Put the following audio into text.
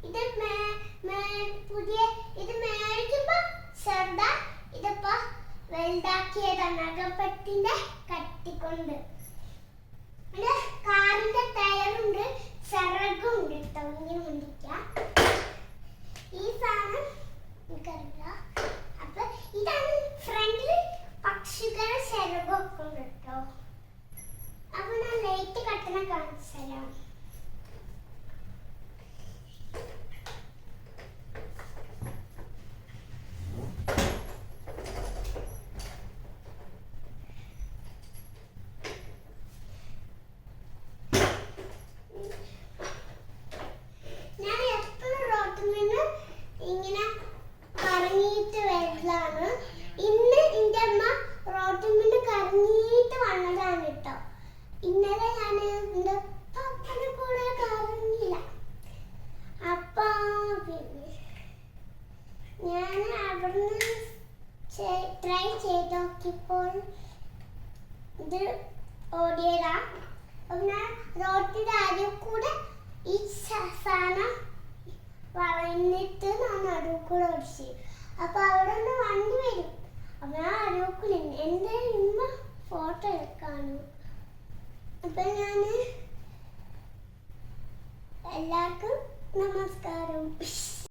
ഇത് പുതിയ ഇത് മേടിക്കുമ്പോ ചെറുത ഇതിപ്പോ വലുതാക്കിയതാണ് അകപ്പത്തിന്റെ കട്ടിക്കൊണ്ട്. കാറിന്റെ ടയറുണ്ട്, ചിറകുണ്ട് കേട്ടോ. ഇങ്ങനെ മുണ്ടിക്കാം. ഈ സാധനം എനിക്കറിയില്ല. അപ്പൊ ഇതാണ് ഫ്രണ്ടില് പക്ഷികളുടെ ചിറകൊക്കെ ഉണ്ട് കേട്ടോ. അപ്പൊ ഞാൻ ലൈറ്റ് കട്ടണ കാണിച്ചു തരാം. ഇങ്ങനെ കറങ്ങിയിട്ട് വരലാണ്. ഇന്ന് എൻ്റെ അമ്മ റോട്ടിൽ കറങ്ങിയിട്ട് വന്നതാണ് കേട്ടോ. ഇന്നലെ ഞാൻ എൻ്റെ പപ്പനെ കൂടെ കറങ്ങിയില്ല. അപ്പൊ പിന്നെ ഞാൻ അവിടുന്ന് ട്രൈ ചെയ്ത് നോക്കിയപ്പോൾ ഇത് ഓടിയതാ. അപ്പൊ ഞാൻ റോട്ടിന്റെ അരികിൽ കൂടെ ഈ സാധനം വളഞ്ഞിട്ട് ഞാൻ അരുക്കൂടെ ഓടിച്ചു. അപ്പൊ അവിടെ നിന്ന് വണ്ടി വരും. അപ്പൊ ഞാൻ അരുക്കൂല എന്റെ ഇമ്മ ഫോട്ടോ എടുക്കാണ്. അപ്പൊ ഞാന് എല്ലാവർക്കും നമസ്കാരം.